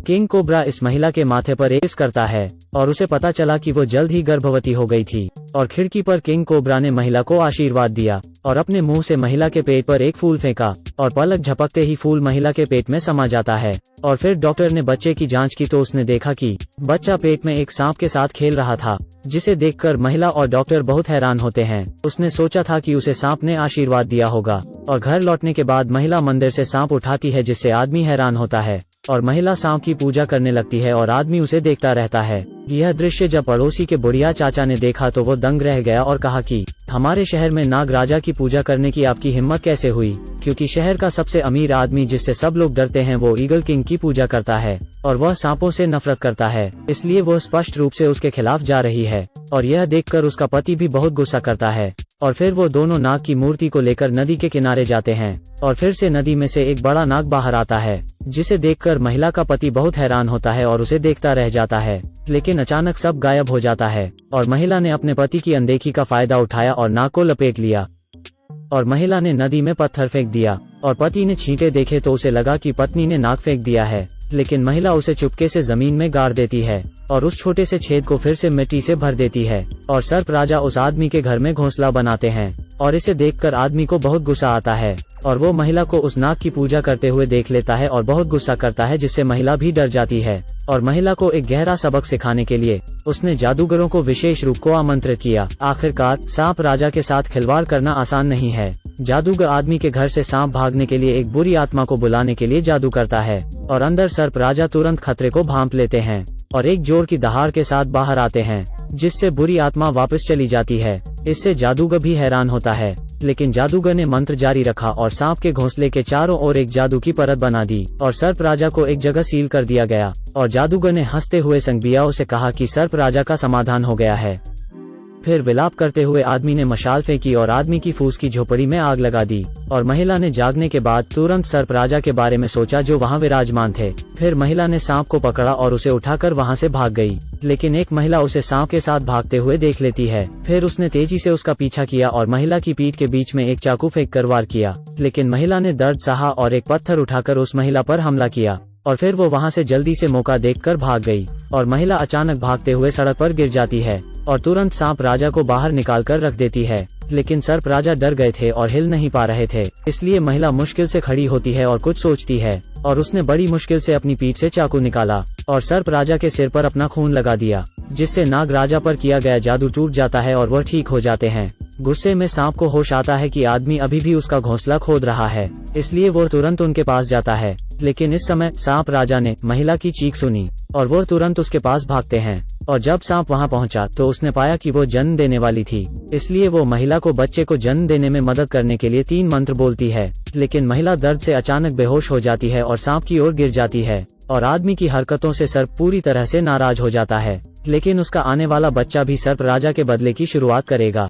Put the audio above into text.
King cobra इस महिला के माथे पर किस करता है और उसे पता चला कि वो जल्द ही गर्भवती हो गई थी। और खिड़की पर किंग कोबरा ने महिला को आशीर्वाद दिया और अपने मुंह से महिला के पेट पर एक फूल फेंका और पलक झपकते ही फूल महिला के पेट में समा जाता है। और फिर डॉक्टर ने बच्चे की जांच की तो उसने देखा कि बच्चा पेट में एक सांप के साथ खेल रहा था, जिसे देखकर महिला और डॉक्टर बहुत हैरान होते हैं। उसने सोचा था कि उसे सांप ने आशीर्वाद दिया होगा। और घर लौटने के बाद महिला मंदिर से सांप उठाती है, जिससे आदमी हैरान होता है और महिला सांप की पूजा करने लगती है और आदमी उसे देखता रहता है। यह दृश्य जब पड़ोसी के बुढ़िया चाचा ने देखा तो वो दंग रह गया और कहा कि हमारे शहर में नाग राजा की पूजा करने की आपकी हिम्मत कैसे हुई, क्योंकि शहर का सबसे अमीर आदमी जिससे सब लोग डरते हैं वो ईगल किंग की पूजा करता है और वह सांपों से नफरत करता है, इसलिए वो स्पष्ट रूप से उसके खिलाफ जा रही है। और यह देखकर उसका पति भी बहुत गुस्सा करता है। और फिर वो दोनों नाग की मूर्ति को लेकर नदी के किनारे जाते हैं और फिर से नदी में से एक बड़ा नाग बाहर आता है, जिसे देखकर महिला का पति बहुत हैरान होता है और उसे देखता रह जाता है। लेकिन अचानक सब गायब हो जाता है और महिला ने अपने पति की अनदेखी का फायदा उठाया और नाग को लपेट लिया। और महिला ने नदी में पत्थर फेंक दिया और पति ने छींटे देखे तो उसे लगा कि पत्नी ने नाग फेंक दिया है, लेकिन महिला उसे चुपके से जमीन में गाड़ देती है और उस छोटे से छेद को फिर से मिट्टी से भर देती है। और सर्प राजा उस आदमी के घर में घोंसला बनाते हैं और इसे देखकर आदमी को बहुत गुस्सा आता है और वो महिला को उस नाग की पूजा करते हुए देख लेता है और बहुत गुस्सा करता है, जिससे महिला भी डर जाती है। और महिला को एक गहरा सबक सिखाने के लिए उसने जादूगरों को विशेष रूप को आमंत्रित किया। आखिरकार सांप राजा के साथ खिलवाड़ करना आसान नहीं है। जादूगर आदमी के घर से सांप भागने के लिए एक बुरी आत्मा को बुलाने के लिए जादू करता है और अंदर सर्प राजा तुरंत खतरे को भांप लेते हैं और एक जोर की दहाड़ के साथ बाहर आते हैं, जिससे बुरी आत्मा वापस चली जाती है। इससे जादूगर भी हैरान होता है, लेकिन जादूगर ने मंत्र जारी रखा और सांप के घोंसले के चारों ओर एक जादू की परत बना दी और सर्प राजा को एक जगह सील कर दिया गया। और जादूगर ने हंसते हुए संगबियाओं से कहा कि सर्प राजा का समाधान हो गया है। फिर विलाप करते हुए आदमी ने मशाल फेंकी और आदमी की फूस की झोपड़ी में आग लगा दी। और महिला ने जागने के बाद तुरंत सर्प राजा के बारे में सोचा जो वहां विराजमान थे। फिर महिला ने सांप को पकड़ा और उसे उठाकर वहां से भाग गई, लेकिन एक महिला उसे सांप के साथ भागते हुए देख लेती है। फिर उसने तेजी से उसका पीछा किया और महिला की पीठ के बीच में एक चाकू फेंक कर वार किया, लेकिन महिला ने दर्द सहा और एक पत्थर उठाकर उस महिला पर हमला किया। और फिर वो वहां से जल्दी से मौका देखकर भाग गई और महिला अचानक भागते हुए सड़क पर गिर जाती है और तुरंत सांप राजा को बाहर निकाल कर रख देती है। लेकिन सर्प राजा डर गए थे और हिल नहीं पा रहे थे, इसलिए महिला मुश्किल से खड़ी होती है और कुछ सोचती है और उसने बड़ी मुश्किल से अपनी पीठ से चाकू निकाला और सर्प राजा के सिर पर अपना खून लगा दिया, जिससे नाग राजा पर किया गया जादू टूट जाता है और वह ठीक हो जाते हैं। गुस्से में सांप को होश आता है कि आदमी अभी भी उसका घोंसला खोद रहा है, इसलिए वो तुरंत उनके पास जाता है। लेकिन इस समय सांप राजा ने महिला की चीख सुनी और वो तुरंत उसके पास भागते हैं। और जब सांप वहां पहुंचा तो उसने पाया कि वो जन्म देने वाली थी, इसलिए वो महिला को बच्चे को जन्म देने में मदद करने के लिए 3 मंत्र बोलती है। लेकिन महिला दर्द से अचानक बेहोश हो जाती है और सांप की ओर गिर जाती है और आदमी की हरकतों से सर्प पूरी तरह से नाराज हो जाता है। लेकिन उसका आने वाला बच्चा भी सर्प राजा के बदले की शुरुआत करेगा।